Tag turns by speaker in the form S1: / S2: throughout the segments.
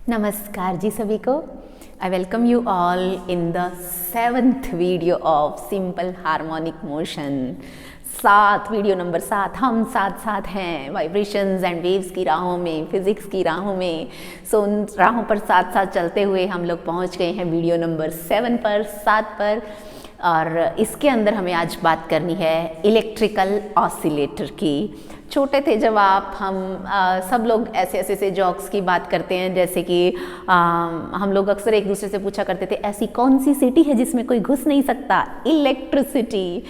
S1: नमस्कार जी सभी को। I welcome you all in the 7th video of simple harmonic motion. Video number 7। हम साथ हैं वाइब्रेशंस एंड वेव्स की राहों में, फिजिक्स की राहों में। उन राहों पर साथ चलते हुए हम लोग पहुंच गए हैं वीडियो नंबर 7 पर। और इसके अंदर हमें आज बात करनी है इलेक्ट्रिकल ऑसिलेटर की। छोटे थे जब हम सब लोग ऐसे से जॉक्स की बात करते हैं, जैसे कि हम लोग अक्सर एक दूसरे से पूछा करते थे, ऐसी कौन सी सिटी है जिसमें कोई घुस नहीं सकता? इलेक्ट्रिसिटी।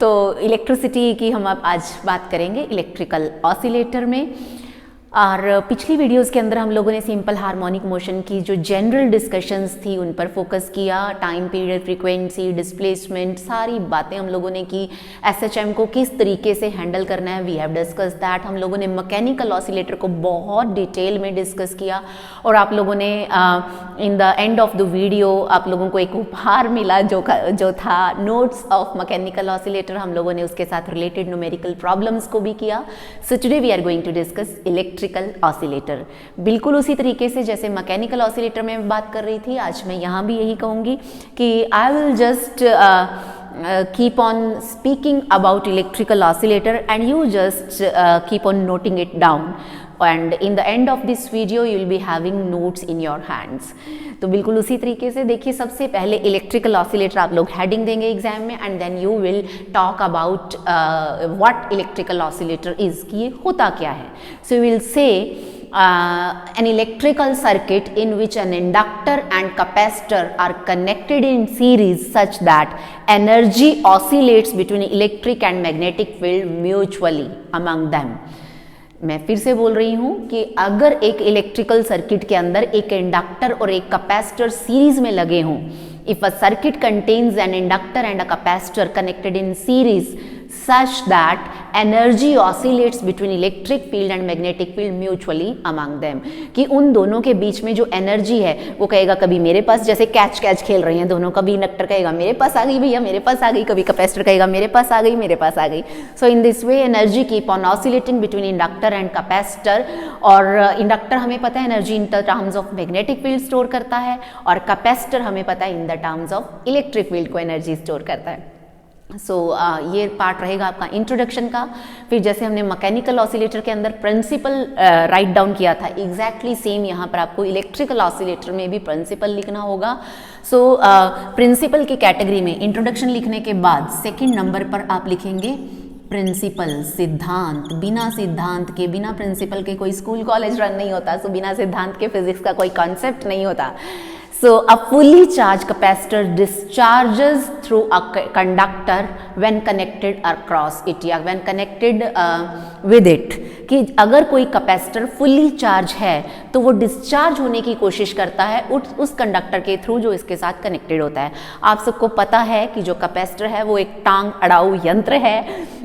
S1: तो इलेक्ट्रिसिटी की हम अब आज बात करेंगे इलेक्ट्रिकल ऑसिलेटर में। और पिछली वीडियोस के अंदर हम लोगों ने सिंपल हार्मोनिक मोशन की जो जनरल डिस्कशंस थी उन पर फोकस किया। टाइम पीरियड, फ्रीक्वेंसी, डिस्प्लेसमेंट, सारी बातें हम लोगों ने की। एसएचएम को किस तरीके से हैंडल करना है, वी हैव डिस्कस दैट। हम लोगों ने मैकेनिकल ऑसिलेटर को बहुत डिटेल में डिस्कस किया। और आप लोगों ने in the end of the video आप लोगों को एक उपहार मिला जो था नोट्स ऑफ मैकेनिकल ऑसिलेटर। हम लोगों ने उसके साथ रिलेटेड न्यूमेरिकल प्रॉब्लम्स को भी किया। So today we are going to discuss electrical oscillator. बिल्कुल उसी तरीके से जैसे मैकेनिकल ऑसिलेटर में बात कर रही थी, आज मैं यहाँ भी यही कहूँगी कि I will just keep on speaking about electrical oscillator and you just keep on noting it down, and in the end of this video you will be having notes in your hands. तो बिल्कुल उसी तरीके से देखिए, सबसे पहले electrical oscillator आप लोग हेडिंग देंगे एग्जाम में, and then you will talk about what electrical oscillator is, कि ये होता क्या है. So you will say an electrical circuit in which an inductor and capacitor are connected in series such that energy oscillates between electric and magnetic field mutually among them. मैं फिर से बोल रही हूँ कि अगर एक इलेक्ट्रिकल सर्किट के अंदर एक इंडक्टर और एक कैपेसिटर सीरीज में लगे हों, if a circuit contains an inductor and a capacitor connected in series such that energy oscillates between electric field and magnetic field mutually among them, कि उन दोनों के बीच में जो एनर्जी है वो कहेगा कभी मेरे पास, जैसे कैच खेल रहे हैं दोनों, कभी इंडक्टर कहेगा मेरे पास आ गई भैया, मेरे पास आ गई, कभी कैपेसिटर कहेगा मेरे पास आ गई, मेरे पास आ गई. So in this way energy keep on oscillating between inductor and capacitor. और इंडक्टर हमें पता है energy in the terms of magnetic field store करता है, और कैपेसिटर हमें पता है in the terms of electric field को एनर्जी स्टोर करता है. सो ये पार्ट रहेगा आपका इंट्रोडक्शन का. फिर जैसे हमने मैकेनिकल ऑसिलेटर के अंदर प्रिंसिपल राइट डाउन किया था, एग्जैक्टली सेम यहाँ पर आपको इलेक्ट्रिकल ऑसिलेटर में भी प्रिंसिपल लिखना होगा. सो प्रिंसिपल की कैटेगरी में इंट्रोडक्शन लिखने के बाद सेकंड नंबर पर आप लिखेंगे प्रिंसिपल, सिद्धांत. बिना सिद्धांत के, बिना प्रिंसिपल के कोई स्कूल कॉलेज रन नहीं होता. सो बिना सिद्धांत के फिजिक्स का कोई कॉन्सेप्ट नहीं होता. So a fully charged capacitor discharges through a conductor when connected across it, या when connected with it. कि अगर कोई कैपेसिटर फुल्ली चार्ज है तो वो डिस्चार्ज होने की कोशिश करता है उस कंडक्टर के थ्रू जो इसके साथ कनेक्टेड होता है. आप सबको पता है कि जो कैपेसिटर है वो एक टांग अड़ाऊ यंत्र है.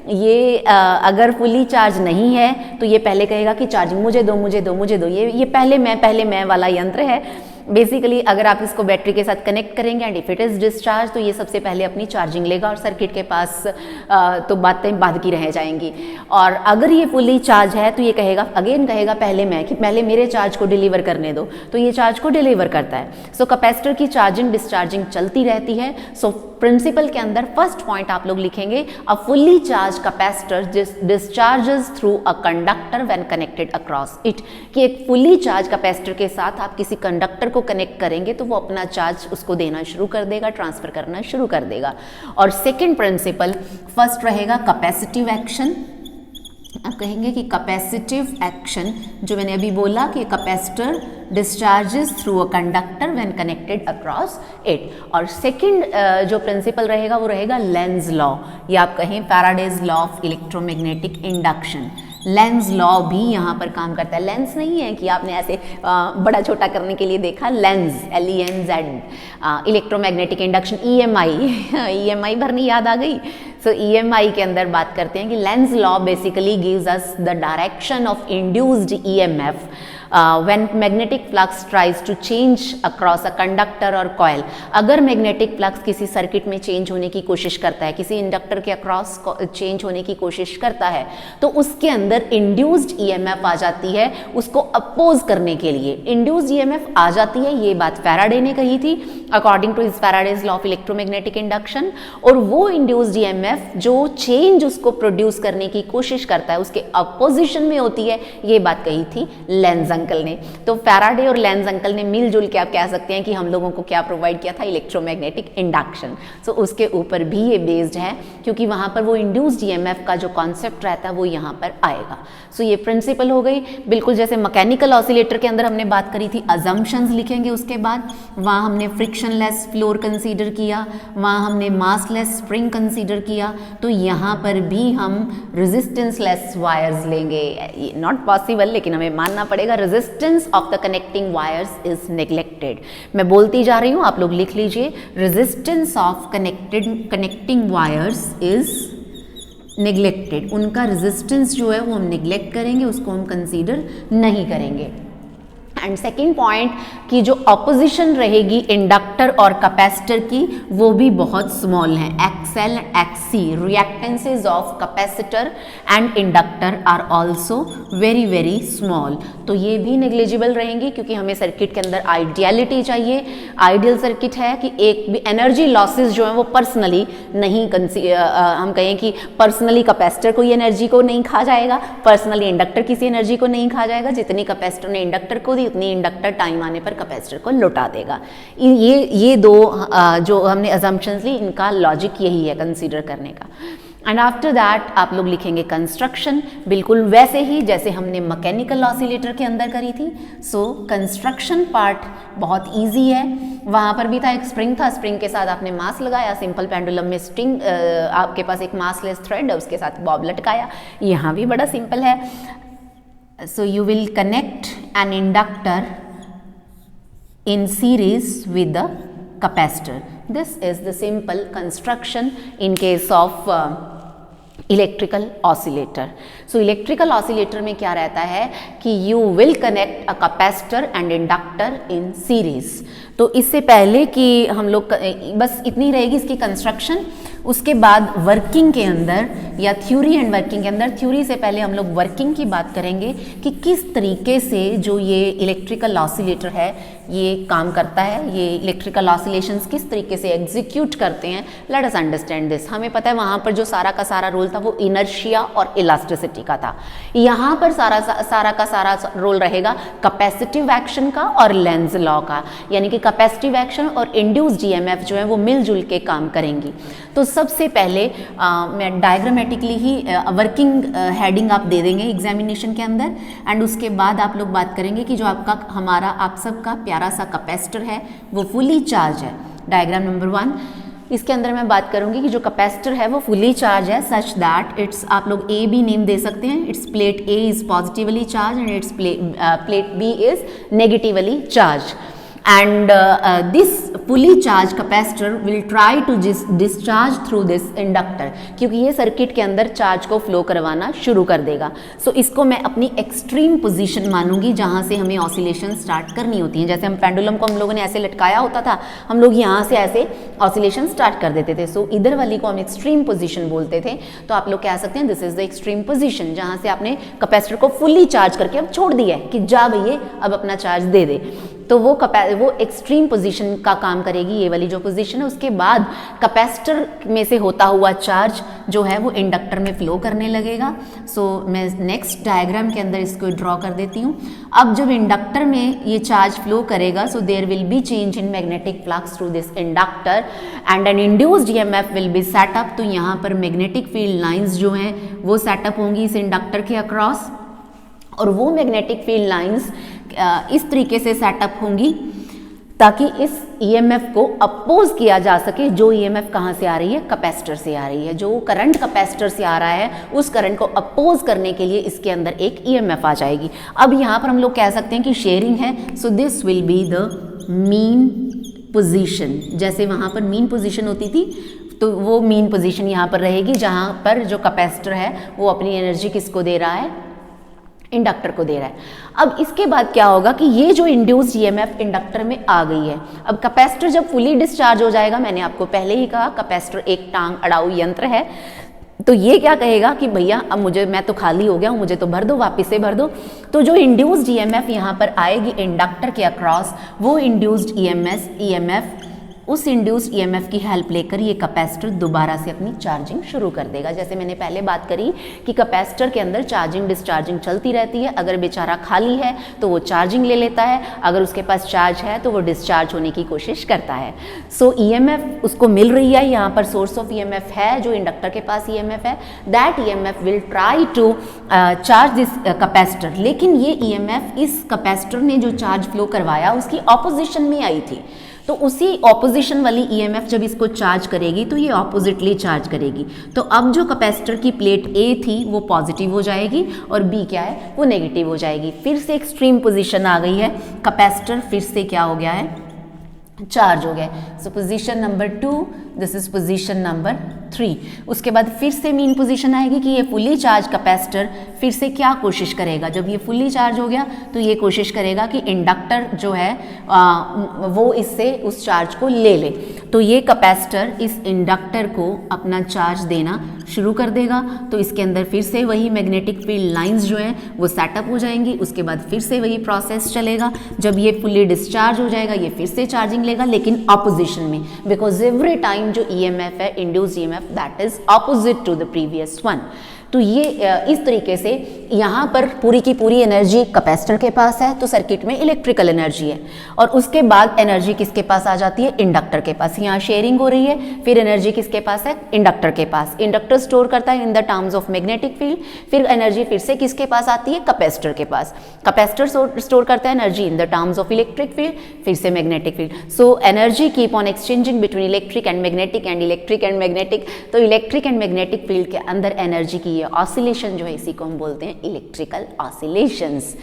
S1: ये अगर फुल्ली चार्ज नहीं है तो ये पहले कहेगा कि चार्जिंग मुझे दो मुझे दो मुझे दो. ये पहले मैं वाला यंत्र है. बेसिकली अगर आप इसको बैटरी के साथ कनेक्ट करेंगे and if it is discharge तो ये सबसे पहले अपनी चार्जिंग लेगा और सर्किट के पास तो बातें बाद की रह जाएंगी. और अगर ये फुल्ली चार्ज है तो ये कहेगा पहले मैं, कि पहले मेरे चार्ज को डिलीवर करने दो. तो ये चार्ज को डिलीवर करता है. सो कैपेसिटर की चार्जिंग डिस्चार्जिंग चलती रहती है. सो प्रिंसिपल के अंदर फर्स्ट पॉइंट आप लोग लिखेंगे a fully charge capacitor discharges through a conductor when connected across it. कि एक फुल्ली चार्ज कैपेसिटर के साथ आप किसी कंडक्टर को कनेक्ट करेंगे तो वो अपना चार्ज उसको देना शुरू कर देगा, ट्रांसफर करना शुरू कर देगा. और सेकंड प्रिंसिपल फर्स्ट रहेगा कैपेसिटिव एक्शन. आप कहेंगे कि कैपेसिटिव एक्शन, जो मैंने अभी बोला कि capacitor discharges through a conductor when connected across it. और सेकंड जो प्रिंसिपल रहेगा वो रहेगा लेंज लॉ, या आप कहें Faraday's law of electromagnetic induction. Lenz law भी यहाँ पर काम करता है. लेंस नहीं है कि आपने ऐसे बड़ा छोटा करने के लिए देखा, lens LENZ, electromagnetic induction, EMI भरनी याद आ गई. सो EMI के अंदर बात करते हैं कि Lenz law basically gives us the direction of induced EMF when magnetic flux tries to change across a conductor और कॉइल, अगर मैग्नेटिक फ्लक्स किसी सर्किट में चेंज होने की कोशिश करता है, किसी इंडक्टर के अक्रॉस चेंज होने की कोशिश करता है, तो उसके अंदर इंड्यूस्ड ईएमएफ आ जाती है उसको अपोज करने के लिए। इंड्यूस्ड ईएमएफ आ जाती है, ये बात फैराडे ने कही थी according to his Faraday's law of electromagnetic induction. और वो इंड्यूस्ड ईएमएफ जो चेंज उसको प्रोड्यूस करने की कोशिश करता है उसके अपोजिशन में होती है, ये बात कही थी लेंज अंकल ने। तो फैराडे और लेंज अंकल ने मिलजुल के आप कह सकते हैं कि हम लोगों को क्या प्रोवाइड किया था, इलेक्ट्रोमैग्नेटिक इंडक्शन। सो उसके ऊपर भी ये बेस्ड है, क्योंकि वहां पर वो इंड्यूस्ड ईएमएफ का जो कॉन्सेप्ट रहता है वो यहाँ पर आएगा। सो ये प्रिंसिपल हो गई, बिल्कुल जैसे मैकेनिकल ऑसिलेटर के अंदर हमने बात करी थी, अजम्पशंस लिखेंगे उसके बाद, वहाँ हमने फ्रिक्शनलेस फ्लोर कंसीडर किया, वहाँ हमने मासलेस स्प्रिंग कंसीडर किया, तो यहाँ पर भी हम रेजिस्टेंसलेस वायर्स लेंगे। नॉट पॉसिबल, लेकिन हमें मानना पड़ेगा, resistance of the connecting wires is neglected. मैं बोलती जा रही हूँ, आप लोग लिख लीजिए, resistance of connecting wires is neglected. उनका रेजिस्टेंस जो है वो हम नेग्लेक्ट करेंगे, उसको हम कंसीडर नहीं करेंगे। एंड सेकेंड पॉइंट कि जो ऑपोजिशन रहेगी इंडक्टर और कैपेसिटर की वो भी बहुत स्मॉल है। XL and XC reactances of capacitor and inductor are also very very small. तो ये भी नेग्लिजिबल रहेंगी, क्योंकि हमें सर्किट के अंदर आइडियलिटी चाहिए। आइडियल सर्किट है कि एक भी एनर्जी लॉसेस जो है वो पर्सनली नहीं हम कहें कि पर्सनली कैपेसिटर कोई एनर्जी को नहीं खा जाएगा, पर्सनली इंडक्टर किसी एनर्जी को नहीं खा जाएगा। जितनी कैपेसिटर ने इंडक्टर को दी उतनी इंडक्टर टाइम आने पर कैपेसिटर को लौटा देगा। ये दो जो हमने अजम्पशंस ली, इनका लॉजिक यही है कंसीडर करने का। एंड आफ्टर दैट आप लोग लिखेंगे कंस्ट्रक्शन, बिल्कुल वैसे ही जैसे हमने मैकेनिकल ऑसिलेटर के अंदर करी थी। सो कंस्ट्रक्शन पार्ट बहुत इजी है। वहाँ पर भी था, एक स्प्रिंग था, स्प्रिंग के साथ आपने मास लगाया, सिंपल पेंडुलम में स्ट्रिंग, आपके पास एक मासलेस थ्रेड है, उसके साथ बॉब लटकाया। यहाँ भी बड़ा सिंपल है। So you will connect an inductor in series with the capacitor. This is the simple construction in case of electrical oscillator. So electrical oscillator में क्या रहता है कि you will connect a capacitor and inductor in series. तो इससे पहले कि हम लोग बस इतनी रहेगी इसकी कंस्ट्रक्शन, उसके बाद वर्किंग के अंदर या थ्योरी एंड वर्किंग के अंदर, थ्योरी से पहले हम लोग वर्किंग की बात करेंगे कि किस तरीके से जो ये इलेक्ट्रिकल ऑसिलेटर है ये काम करता है, ये इलेक्ट्रिकल ऑसिलेशंस किस तरीके से एग्जीक्यूट करते हैं। Let us understand this. हमें पता है वहाँ पर जो सारा का सारा रोल था वो इनर्शिया और इलास्टिसिटी का था। यहाँ पर सारा का सारा रोल रहेगा कैपेसिटिव एक्शन का और लेंज लॉ का, यानी कि कैपेसिटिव एक्शन और इंड्यूस्ड ईएमएफ जो है वो मिलजुल के काम करेंगी। तो सबसे पहले मैं डायग्रामेटिकली ही वर्किंग हेडिंग आप दे देंगे एग्जामिनेशन के अंदर, एंड उसके बाद आप लोग बात करेंगे कि जो आपका हमारा आप सबका प्यारा सा कैपेसिटर है वो फुली चार्ज है। डायग्राम नंबर 1, इसके अंदर मैं बात करूंगी कि जो कैपेसिटर है वो फुली चार्ज है सच दैट इट्स, आप लोग ए बी नेम दे सकते हैं, its plate A is positively charge and its plate B is negatively charge. And this fully charged capacitor will try to discharge through this inductor, क्योंकि ये circuit के अंदर charge को फ्लो करवाना शुरू कर देगा। सो इसको मैं अपनी एक्सट्रीम पोजीशन मानूंगी जहाँ से हमें ऑसिलेशन स्टार्ट करनी होती है। जैसे हम पेंडुलम को हम लोगों ने ऐसे लटकाया होता था, हम लोग यहाँ से ऐसे ऑसिलेशन स्टार्ट कर देते थे। सो इधर वाली को हम एक्सट्रीम पोजीशन बोलते थे। तो आप लोग कह सकते हैं this is the extreme position, जहाँ से आपने कैपेसिटर को फुली चार्ज करके अब छोड़ दिया है कि जा भैया अब अपना चार्ज दे दे। तो वो एक्सट्रीम पोजीशन का काम करेगी, ये वाली जो पोजीशन है। उसके बाद कैपेसिटर में से होता हुआ चार्ज जो है वो इंडक्टर में फ्लो करने लगेगा। सो मैं नेक्स्ट डायग्राम के अंदर इसको ड्रॉ कर देती हूँ। अब जब इंडक्टर में ये चार्ज फ्लो करेगा, so there will be change in magnetic flux through this inductor and an induced EMF will be set up. तो यहाँ पर मैग्नेटिक फील्ड लाइंस जो हैं वो सेटअप होंगी इस इंडक्टर के अक्रॉस, और वो मैग्नेटिक फील्ड लाइंस इस तरीके से सेटअप होंगी ताकि इस ईएमएफ को अपोज किया जा सके। जो ईएमएफ कहाँ से आ रही है, कैपेसिटर से आ रही है। जो करंट कैपेसिटर से आ रहा है उस करंट को अपोज करने के लिए इसके अंदर एक ईएमएफ आ जाएगी। अब यहाँ पर हम लोग कह सकते हैं कि शेयरिंग है। So this will be the mean position. जैसे वहाँ पर मीन पोजीशन होती थी तो वो मीन पोजीशन यहाँ पर रहेगी, जहाँ पर जो कैपेसिटर है वो अपनी एनर्जी किसको दे रहा है, इंडक्टर को दे रहा है। अब इसके बाद क्या होगा कि ये जो इंड्यूस्ड ईएमएफ इंडक्टर में आ गई है, अब कैपेसिटर जब फुली डिस्चार्ज हो जाएगा, मैंने आपको पहले ही कहा कैपेसिटर एक टांग अड़ाऊ यंत्र है, तो ये क्या कहेगा कि भैया अब मैं तो खाली हो गया हूँ, मुझे तो भर दो, वापस से भर दो। तो जो इंड्यूस्ड ईएमएफ यहाँ पर आएगी इंडक्टर के अक्रॉस, वो इंड्यूस्ड ईएमएफ उस इंड्यूस्ड ईएमएफ की हेल्प लेकर ये कैपेसिटर दोबारा से अपनी चार्जिंग शुरू कर देगा। जैसे मैंने पहले बात करी कि कैपेसिटर के अंदर चार्जिंग डिस्चार्जिंग चलती रहती है, अगर बेचारा खाली है तो वो चार्जिंग ले लेता है, अगर उसके पास चार्ज है तो वो डिस्चार्ज होने की कोशिश करता है। सो ईएमएफ उसको मिल रही है, यहाँ पर सोर्स ऑफ ईएमएफ है जो इंडक्टर के पास ईएमएफ है, that EMF will try to charge this capacitor. लेकिन ये ईएमएफ इस कैपेसिटर ने जो चार्ज फ्लो करवाया उसकी ऑपोजिशन में आई थी, तो उसी ऑपोजिशन वाली ईएमएफ जब इसको चार्ज करेगी तो ये ऑपोजिटली चार्ज करेगी। तो अब जो कैपेसिटर की प्लेट ए थी वो पॉजिटिव हो जाएगी और बी क्या है वो नेगेटिव हो जाएगी। फिर से एक्सट्रीम पोजीशन आ गई है, कैपेसिटर फिर से क्या हो गया है, चार्ज हो गया। सो position number 2, this is position number 3। उसके बाद फिर से मेन पोजीशन आएगी कि ये फुली चार्ज कैपेसिटर फिर से क्या कोशिश करेगा, जब ये फुली चार्ज हो गया तो ये कोशिश करेगा कि इंडक्टर जो है वो इससे उस चार्ज को ले ले। तो ये कैपेसिटर इस इंडक्टर को अपना चार्ज देना शुरू कर देगा, तो इसके अंदर फिर से वही मैग्नेटिक फील्ड लाइंस जो है वो सेटअप हो जाएंगी। उसके बाद फिर से वही प्रोसेस चलेगा, जब ये फुली डिस्चार्ज हो जाएगा ये फिर से चार्जिंग लेगा, लेकिन ऑपोजिशन में, बिकॉज एवरी टाइम जो ईएमएफ है induced EMF that is opposite to the previous one. तो ये इस तरीके से यहाँ पर पूरी की पूरी एनर्जी कैपेसिटर के पास है, तो सर्किट में इलेक्ट्रिकल एनर्जी है, और उसके बाद एनर्जी किसके पास आ जाती है, इंडक्टर के पास। यहाँ शेयरिंग हो रही है, फिर एनर्जी किसके पास है, इंडक्टर के पास। इंडक्टर स्टोर करता है in the terms of magnetic field, फिर एनर्जी फिर से किसके पास आती है, कैपेसिटर के पास। कैपेसिटर स्टोर करता है energy in the terms of electric field, फिर से magnetic field. So energy keep on exchanging between electric and magnetic and electric and magnetic. तो इलेक्ट्रिक एंड मैग्नेटिक फील्ड के अंदर एनर्जी की ऑसिलेशन जो है इसी को हम बोलते हैं इलेक्ट्रिकल ऑसिलेशंस।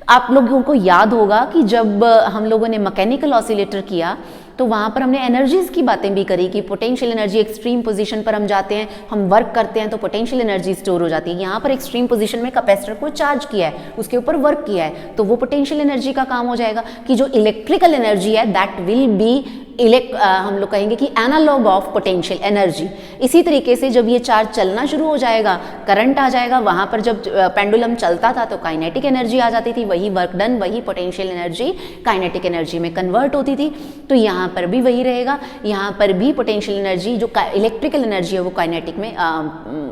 S1: आप लोगों को याद होगा कि जब हम लोगों ने मैकेनिकल ऑसिलेटर किया तो वहाँ पर हमने एनर्जीज की बातें भी करी कि पोटेंशियल एनर्जी एक्सट्रीम पोजीशन पर हम जाते हैं, हम वर्क करते हैं तो पोटेंशियल एनर्जी स्टोर हो जाती है। यहाँ पर एक्सट्रीम पोजीशन में कैपेसिटर को चार्ज किया है, उसके ऊपर वर्क किया है, तो वो पोटेंशियल एनर्जी का काम हो जाएगा कि जो इलेक्ट्रिकल एनर्जी है दैट विल बी हम लोग कहेंगे कि एनालॉग ऑफ पोटेंशियल एनर्जी। इसी तरीके से जब ये चार्ज चलना शुरू हो जाएगा, करंट आ जाएगा, वहाँ पर जब पेंडुलम चलता था तो काइनेटिक एनर्जी आ जाती थी, वही वर्क डन, वही पोटेंशियल एनर्जी काइनेटिक एनर्जी में कन्वर्ट होती थी। तो यहाँ पर भी वही रहेगा, यहाँ पर भी पोटेंशियल एनर्जी जो इलेक्ट्रिकल एनर्जी है वो काइनेटिक में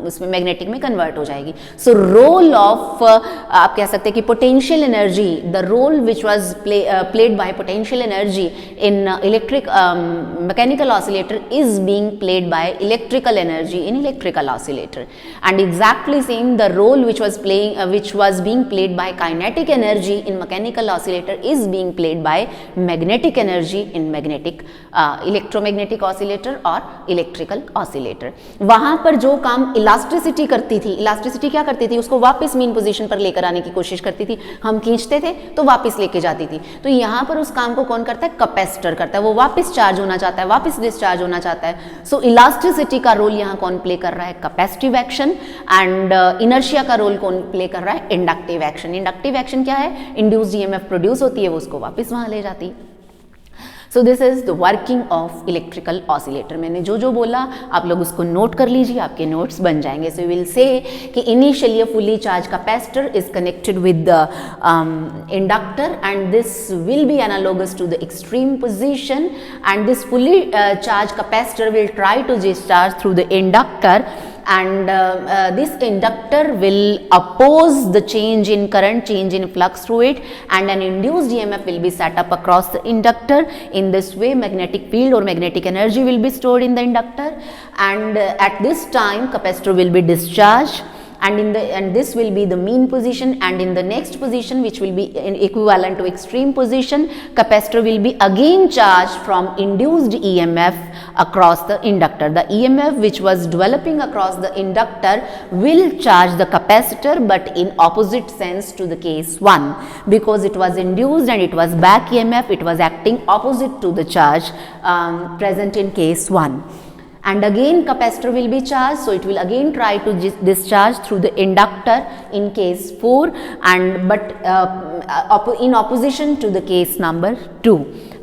S1: उसमें मैग्नेटिक में कन्वर्ट हो जाएगी। सो रोल ऑफ आप कह सकते हैं कि potential energy, the role which was played by potential energy in electric mechanical oscillator is being played by electrical energy in electrical oscillator, and exactly same the role which was being played by kinetic energy in mechanical oscillator is being played by magnetic energy in magnetic electromagnetic oscillator और electrical oscillator। वहां पर जो काम elasticity करती थी, elasticity क्या करती थी, उसको वापस मीन पोजीशन पर लेकर आने की कोशिश करती थी, हम खींचते थे तो वापस लेके जाती थी। तो यहाँ पर उस काम को कौन करता है, कैपेसिटर करता है, वो वापस चार्ज होना चाहता है, वापस डिस्चार्ज होना चाहता है। सो इलास्टिसिटी का रोल यहाँ कौन प्ले कर रहा है, कैपेसिटिव एक्शन, एंड इनर्शिया का रोल कौन प्ले कर रहा है, इंडक्टिव एक्शन। इंडक्टिव एक्शन क्या है, इंड्यूस्ड ईएमएफ प्रोड्यूस होती है, वो उसको वापस वहां ले जाती है। So this is the working of electrical oscillator. मैंने जो जो बोला आप लोग उसको नोट कर लीजिए, आपके नोट्स बन जाएंगे। सो विल से कि initially a fully charge capacitor is connected with the inductor and this will be analogous to the extreme position, and this fully charge capacitor will try to discharge through the inductor, and this inductor will oppose the change in current, change in flux through it, and an induced EMF will be set up across the inductor. In this way magnetic field or magnetic energy will be stored in the inductor, and at this time capacitor will be discharged, and this will be the mean position, and in the next position which will be equivalent to extreme position, capacitor will be again charged from induced EMF across the inductor. The EMF which was developing across the inductor will charge the capacitor, but in opposite sense to the case 1, because it was induced and it was back EMF, it was acting opposite to the charge present in case 1. and again capacitor will be charged, so it will again try to discharge through the inductor in case 4 and in opposition to the case number 2,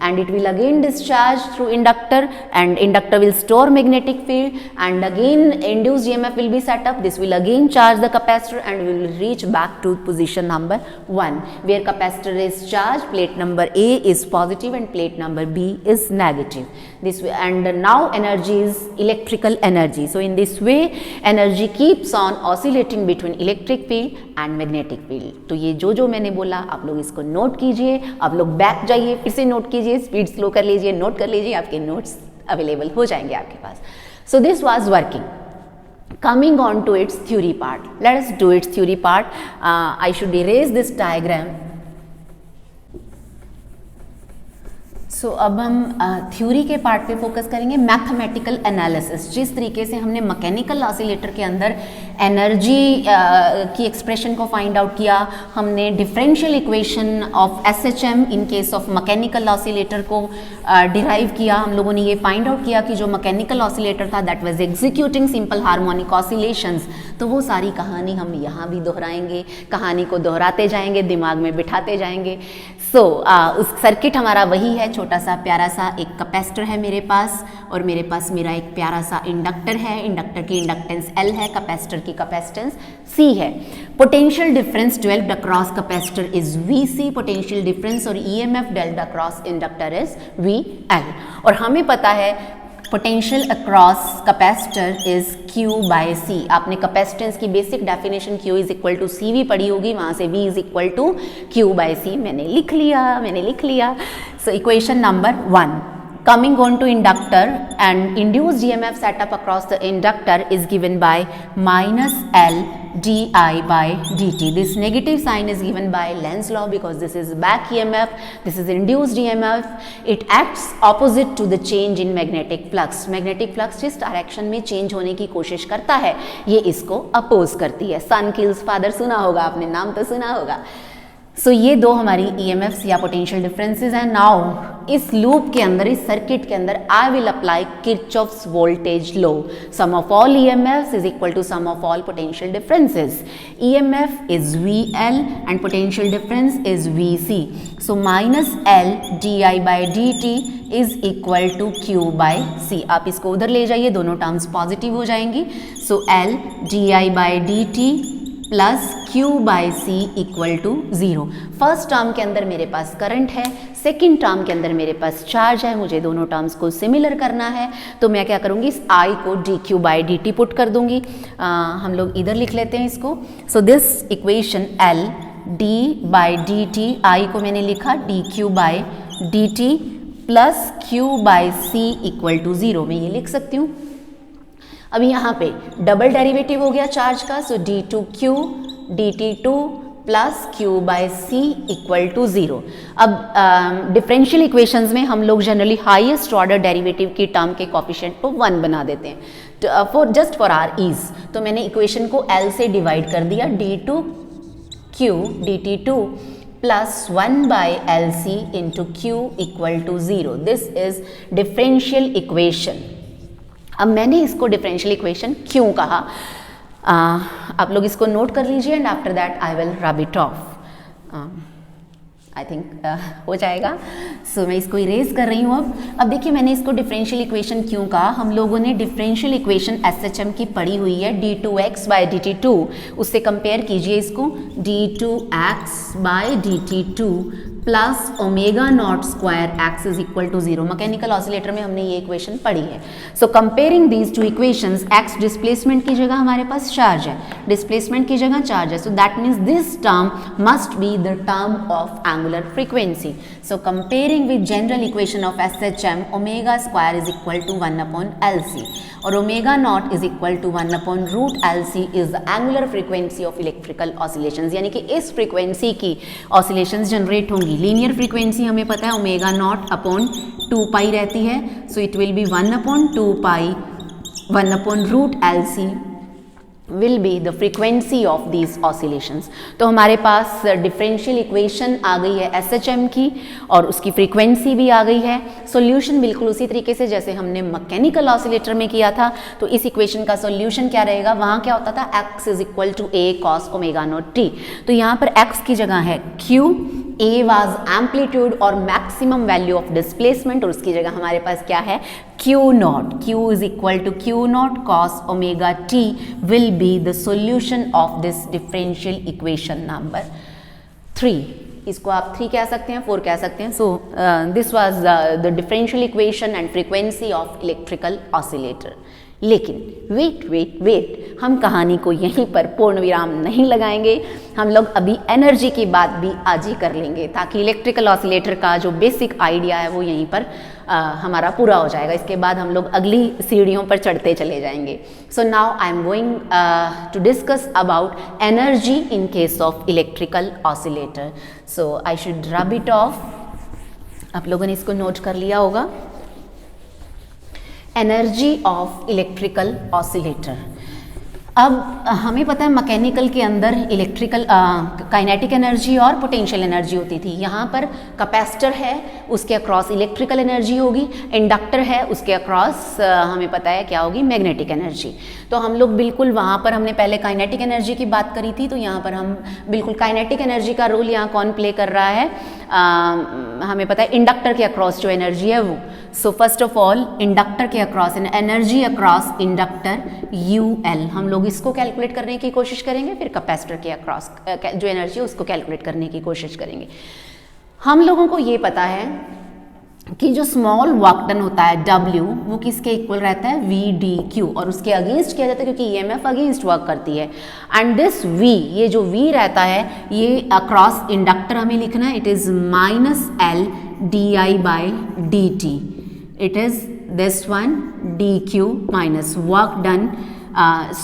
S1: and it will again discharge through inductor and inductor will store magnetic field, and again induced EMF will be set up. This will again charge the capacitor and we will reach back to position number 1 where capacitor is charged, plate number A is positive and plate number B is negative. This way, and now energy is electrical energy. So in this way energy keeps on oscillating between electric field and magnetic field. तो ये जो मैंने बोला आप लोग इसको note कीजिए, आप लोग बैक जाइए, फिर से नोट कीजिए, स्पीड स्लो कर लीजिए, नोट कर लीजिए, आपके नोट्स अवेलेबल हो जाएंगे आपके पास. So this was working. Coming on to its theory part. Let us do its theory part. I should erase this diagram. सो अब हम थ्योरी के पार्ट पे फोकस करेंगे. मैथमेटिकल एनालिसिस, जिस तरीके से हमने मैकेनिकल ऑसिलेटर के अंदर एनर्जी की एक्सप्रेशन को फाइंड आउट किया, हमने differential equation of SHM in case of mechanical oscillator को डिराइव किया. हम लोगों ने ये फाइंड आउट किया कि जो मैकेनिकल ऑसिलेटर था that was executing simple harmonic oscillations. तो वो सारी कहानी हम यहाँ भी दोहराएंगे, कहानी को दोहराते जाएंगे, दिमाग में बिठाते जाएंगे. सो उस सर्किट हमारा वही है, छोटा सा प्यारा सा एक कैपेसिटर है मेरे पास और मेरे पास मेरा एक प्यारा सा इंडक्टर है. इंडक्टर की इंडक्टेंस L है, कैपेसिटर की कैपेसिटेंस C है. Potential difference dealt across capacitor is VC, potential difference और EMF dealt across inductor is VL. और हमें पता है potential across capacitor is Q by C. आपने कैपेसिटेंस की basic definition Q is equal to CV पढ़ी होगी, वहाँ से V is equal to Q by C. मैंने लिख लिया. So equation number 1. Coming on to inductor, and induced EMF set up across the inductor is given by minus L di by dt. This negative sign is given by Lenz's law because this is back EMF, this is induced EMF. It acts opposite to the change in magnetic flux. Magnetic flux जिस direction में change होने की कोशिश करता है ये इसको oppose करती है. सन किल्स फादर सुना होगा आपने, नाम तो सुना होगा. सो ये दो हमारी EMFs या पोटेंशियल डिफरेंसेस हैं. नाउ इस लूप के अंदर, इस सर्किट के अंदर I will apply Kirchhoff's voltage law. Sum of all EMFs is equal to sum of all potential differences. EMF is VL and potential difference is VC. So minus L di by dt is equal to Q by C. आप इसको उधर ले जाइए, दोनों terms positive हो जाएंगी. So L di by dt plus Q by C equal to 0. First term के अंदर मेरे पास करंट है, सेकेंड टर्म के अंदर मेरे पास चार्ज है. मुझे दोनों टर्म्स को सिमिलर करना है तो मैं क्या करूँगी, इस I को dQ बाई dt पुट कर दूंगी. हम लोग इधर लिख लेते हैं इसको. So this equation L d by dt, I को मैंने लिखा dQ by dt plus Q by C equal to 0. मैं ये लिख सकती हूँ. अभी यहाँ पे डबल डेरिवेटिव हो गया चार्ज का. So d2q dt2 plus Q by C equal to 0. अब डिफरेंशियल इक्वेशंस में हम लोग जनरली हाईएस्ट ऑर्डर डेरिवेटिव की टर्म के कोफिशिएंट को 1 बना देते हैं जस्ट फॉर आर ईज. तो मैंने इक्वेशन को L से डिवाइड कर दिया. d2q dt2 plus 1 by LC into Q equal to 0. This is differential equation. अब मैंने इसको डिफरेंशियल इक्वेशन क्यों कहा, आप लोग इसको नोट कर लीजिए and after that I will रब इट ऑफ. आई थिंक हो जाएगा. सो मैं इसको इरेज कर रही हूँ. अब देखिए मैंने इसको डिफरेंशियल इक्वेशन क्यों कहा. हम लोगों ने डिफरेंशियल इक्वेशन SHM की पढ़ी हुई है, d2x बाई dt2. उससे कंपेयर कीजिए इसको, d2x by dt2 plus omega naught square x is equal to 0. Mechanical oscillator में हमने ये इक्वेशन पढ़ी है. So comparing these two equations, x displacement की जगह हमारे पास चार्ज है, डिस्प्लेसमेंट की जगह चार्ज है. So that means this term must be the term of angular frequency. So comparing with general equation of SHM, omega square is equal to 1 upon LC और omega naught is equal to 1 upon root LC is the angular frequency of electrical oscillations. यानी कि इस frequency की oscillations generate होंगी. Linear frequency हमें पता है omega naught upon 2 pi रहती है. So it will be 1 upon 2 pi 1 upon root LC will be the frequency of these oscillations। तो हमारे पास डिफरेंशियल इक्वेशन आ गई है SHM की और उसकी फ्रीक्वेंसी भी आ गई है। सॉल्यूशन बिल्कुल उसी तरीके से जैसे हमने मैकेनिकल ऑसिलेटर में किया था। तो इस इक्वेशन का सॉल्यूशन क्या रहेगा, वहाँ क्या होता था x is equal to a cos omega naught t। तो यहाँ पर x की जगह है q, a वाज एम्पलीट्यूड और मैक्सिमम वैल्यू ऑफ डिस्प्लेसमेंट, और उसकी जगह हमारे पास क्या है q naught. q is equal to q naught cos omega t will be the solution of this differential equation number 3। इसको आप 3 कह सकते हैं, 4 कह सकते हैं। So this was the differential equation and frequency of electrical oscillator. लेकिन wait, हम कहानी को यहीं पर पूर्ण विराम नहीं लगाएंगे। हम लोग अभी एनर्जी की बात भी आज ही कर लेंगे ताकि इलेक्ट्रिकल ऑसिलेटर का जो बेसिक आइडिया है वो यहीं पर हमारा पूरा हो जाएगा। इसके बाद हम लोग अगली सीढ़ियों पर चढ़ते चले जाएंगे। So now I am going to discuss about energy in case of electrical oscillator. So I should rub it off. आप लोगों ने इसको नोट कर लिया होगा। Energy of electrical oscillator. अब हमें पता है मैकेनिकल के अंदर इलेक्ट्रिकल काइनेटिक एनर्जी और पोटेंशियल एनर्जी होती थी। यहाँ पर कैपेसिटर है, उसके अक्रॉस इलेक्ट्रिकल एनर्जी होगी। इंडक्टर है, उसके अक्रॉस हमें पता है क्या होगी, मैग्नेटिक एनर्जी। तो हम लोग बिल्कुल वहाँ पर हमने पहले काइनेटिक एनर्जी की बात करी थी, तो यहाँ पर हम बिल्कुल काइनेटिक एनर्जी का रोल यहाँ कौन प्ले कर रहा है, हमें पता है इंडक्टर के अक्रॉस जो एनर्जी है वो। So first of all inductor के across energy across inductor UL, हम लोग इसको कैलकुलेट करने की कोशिश करेंगे। फिर कैपेसिटर के अक्रॉस जो एनर्जी है उसको कैलकुलेट करने की कोशिश करेंगे। हम लोगों को ये पता है कि जो स्मॉल वर्क डन होता है W वो किसके इक्वल रहता है, VDQ, और उसके अगेंस्ट किया जाता है क्योंकि EMF अगेंस्ट वर्क करती है। एंड दिस V, ये जो V रहता है ये अक्रॉस इंडक्टर हमें लिखना है, it is -L di/dt, it is this one dq minus work done.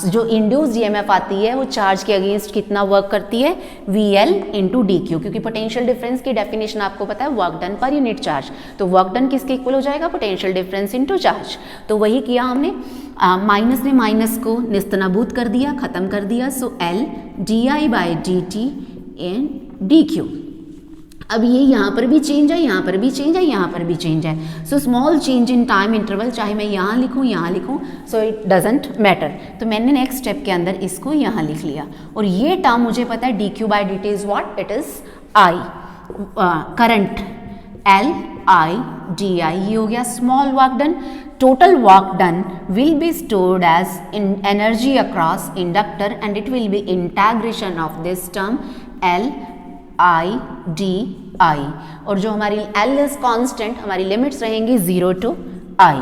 S1: जो इंड्यूस्ड EMF आती है वो चार्ज के अगेंस्ट कितना वर्क करती है, VL इंटू DQ, क्योंकि पोटेंशियल डिफरेंस की डेफिनेशन आपको पता है work done per unit charge. तो वर्क डन किसके इक्वल हो जाएगा, पोटेंशियल डिफरेंस इंटू चार्ज। तो वही किया हमने, माइनस ने माइनस को निस्तनाबूद कर दिया, खत्म कर दिया। सो L di/dt इन DQ। अब ये यहाँ पर भी चेंज है, यहाँ पर भी चेंज है, यहाँ पर भी चेंज है। So small change in time interval, चाहे मैं यहाँ लिखूँ यहाँ लिखूँ, सो इट डजेंट मैटर। तो मैंने नेक्स्ट स्टेप के अंदर इसको यहाँ लिख लिया। और ये टर्म मुझे पता है dq/dt is what, it is I, current LI/di, ये हो गया small work done. Total work done will be stored as in energy across inductor and it will be integration of this term LI/di, और जो हमारी L is constant, हमारी limits रहेंगी 0 to I,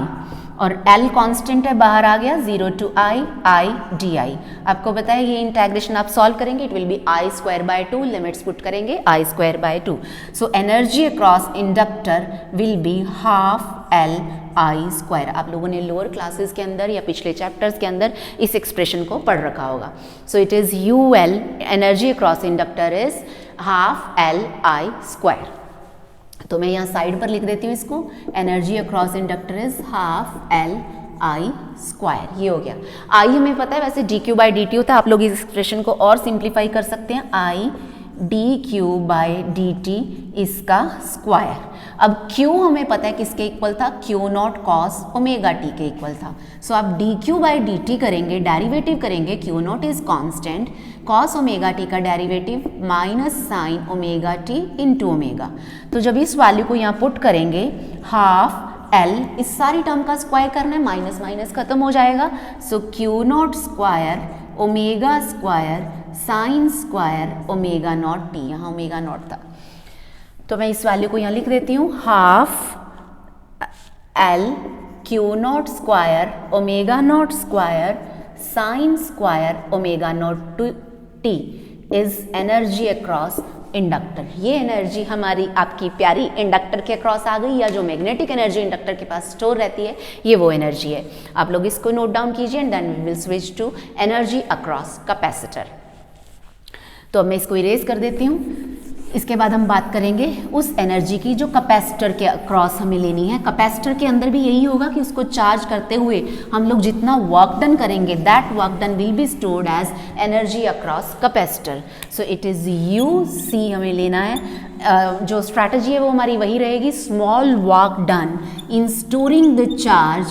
S1: और L constant है, बाहर आ गया 0 to I/di। आपको पता है ये इंटीग्रेशन आप सॉल्व करेंगे, it will B I²/2, limits put करेंगे I²/2। So energy across inductor will be half LI²। आप लोगों ने लोअर क्लासेस के अंदर या पिछले चैप्टर्स के अंदर इस एक्सप्रेशन को पढ़ रखा होगा। So it is UL, energy across inductor is half LI²। तो मैं यहाँ साइड पर लिख देती हूँ इसको, energy across inductor is half LI²। ये हो गया। I हमें पता है वैसे dq/dt होता है, आप लोग इस एक्सप्रेशन को और सिंप्लीफाई कर सकते हैं, I dq/dt इसका स्क्वायर। अब Q हमें पता है किसके इक्वल था, Q naught cos omega t के इक्वल था। सो आप dq/dt करेंगे, डेरिवेटिव करेंगे, Q not is constant, cos omega t का derivative minus sine omega t into omega. तो जब इस वैल्यू को यहाँ पुट करेंगे, हाफ L, इस सारी टर्म का स्क्वायर करना है, माइनस माइनस खत्म हो जाएगा। सो Q not square omega square sine square omega naught t, यहाँ ओमेगा नॉट था तो मैं इस वैल्यू को यहाँ लिख देती हूँ, half L Q not square omega naught square sine square omega naught t is energy across inductor. ये एनर्जी हमारी आपकी प्यारी इंडक्टर के अक्रॉस आ गई, या जो मैग्नेटिक एनर्जी इंडक्टर के पास स्टोर रहती है ये वो एनर्जी है। आप लोग इसको नोट डाउन कीजिए and then we will switch to energy across capacitor. तो अब मैं इसको इरेज कर देती हूँ। इसके बाद हम बात करेंगे उस एनर्जी की जो कैपेसिटर के अक्रॉस हमें लेनी है। कैपेसिटर के अंदर भी यही होगा कि उसको चार्ज करते हुए हम लोग जितना वर्क डन करेंगे that work done will be stored as energy across capacitor. So it is you see हमें लेना है। जो स्ट्रैटेजी है वो हमारी वही रहेगी, small work done in storing the charge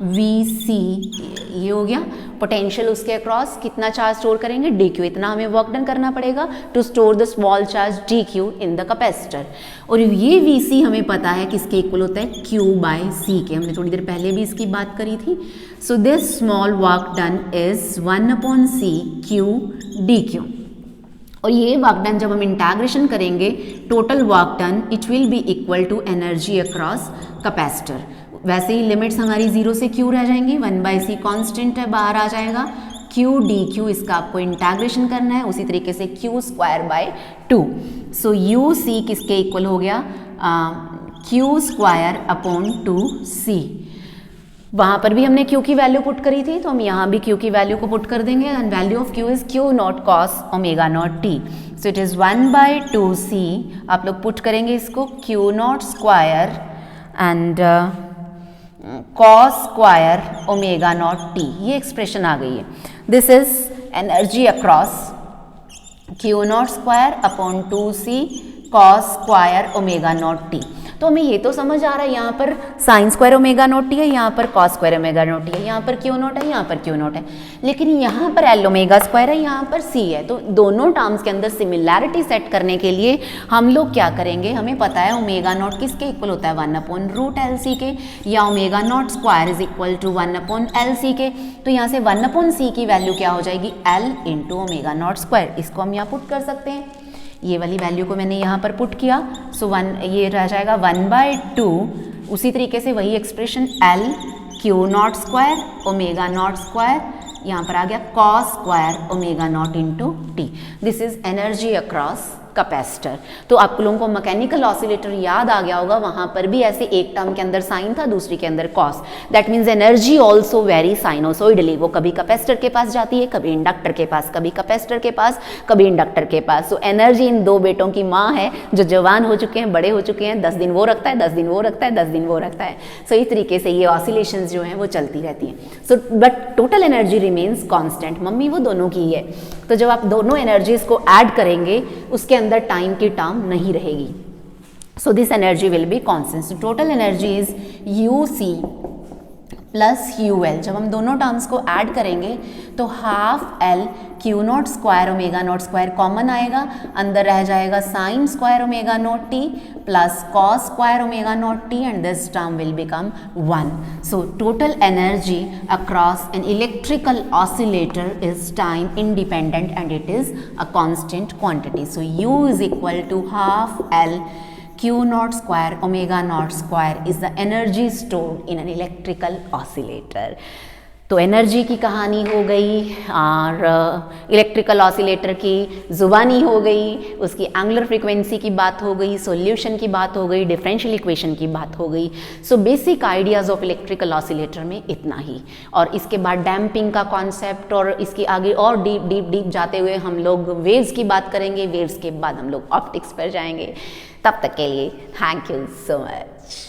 S1: V C. ये हो गया पोटेंशियल उसके अक्रॉस कितना चार्ज स्टोर करेंगे, डी क्यू, इतना हमें वर्क डन करना पड़ेगा to store the small charge D Q in the capacitor. और ये वी सी हमें पता है किसके इक्वल होता है, क्यू बाय सी के, हमने थोड़ी देर पहले भी इसकी बात करी थी। So this small work done is 1/c Q D Q. और ये वर्क डन जब हम इंटीग्रेशन करेंगे total work done it will be equal to energy across capacitor. वैसे ही लिमिट्स हमारी 0 से q रह जाएंगी, 1/c कांस्टेंट है बाहर आ जाएगा, q dq इसका आपको इंटीग्रेशन करना है, उसी तरीके से q²/2। सो यू सी किसके इक्वल हो गया, q²/2c। वहाँ पर भी हमने q की वैल्यू पुट करी थी तो हम यहाँ भी q की वैल्यू को पुट कर देंगे and value of q is q0 cos ω0t। So it is 1/2c। आप लोग पुट करेंगे इसको q0² एंड cos²ω0t, ये एक्सप्रेशन आ गई है। This is energy across q0²/2c cos²ω0t। तो हमें ये तो समझ आ रहा है यहाँ पर sin²ω0t है, यहाँ पर cos²ω0t है, यहाँ पर q0 है, यहाँ पर q0 है, लेकिन यहाँ पर Lω² है, यहाँ पर c है। तो दोनों टर्म्स के अंदर सिमिलैरिटी सेट करने के लिए हम लोग क्या करेंगे, हमें पता है ω0 किसके इक्वल होता है, 1/√LC के, या ω0² इज इक्वल टू 1/LC के। तो यहाँ से 1/c की वैल्यू क्या हो जाएगी, L × ω0²। इसको हम यहाँ पुट कर सकते हैं, ये वाली वैल्यू को मैंने यहाँ पर पुट किया। सो ये रह जाएगा 1/2। उसी तरीके से वही एक्सप्रेशन L q0² ω0², यहाँ पर आ गया cos²ω0 × t। This is energy across capacitor. तो आप लोगों को मैकेनिकल ऑसिलेटर याद आ गया होगा, वहाँ पर भी ऐसे एक टर्म के अंदर साइन था, दूसरी के अंदर cos. That means energy also very sinusoidally, वो कभी कैपेसिटर के पास जाती है, कभी इंडक्टर के पास, कभी कैपेसिटर के पास, कभी इंडक्टर के पास। सो एनर्जी इन दो बेटों की माँ है जो जवान हो चुके हैं, बड़े हो चुके हैं, 10 दिन वो रखता है, 10 दिन वो रखता है, 10 दिन वो रखता है। सो इस तरीके से ये ऑसिलेशंस जो हैं वो चलती रहती हैं। So but total energy remains constant. Mummy वो दोनों की है, तो जब आप दोनों एनर्जीज को ऐड करेंगे उसके अंदर टाइम की टर्म नहीं रहेगी। So this energy will be constant. Total energy is UC plus UL। जब हम दोनों टर्म्स को ऐड करेंगे तो ½ L q0² ω0² कॉमन आएगा, अंदर रह जाएगा sin²ω0t plus cos²ω0t and this term will become 1। So total energy across an electrical oscillator is time independent and it is a constant quantity. So U is equal to ½ L q0² ω0² is the energy stored in an electrical oscillator। तो energy की कहानी हो गई और electrical oscillator की ज़ुबानी हो गई, उसकी एंगुलर फ्रीक्वेंसी की बात हो गई, सॉल्यूशन की बात हो गई, डिफरेंशियल इक्वेशन की बात हो गई। So basic ideas of electrical oscillator में इतना ही। और इसके बाद डैम्पिंग का कॉन्सेप्ट और इसके आगे और डीप डीप डीप जाते हुए हम लोग वेव्स की बात करेंगे, वेव्स के बाद हम लोग ऑप्टिक्स पर जाएंगे। तब तक के लिए थैंक यू सो मच।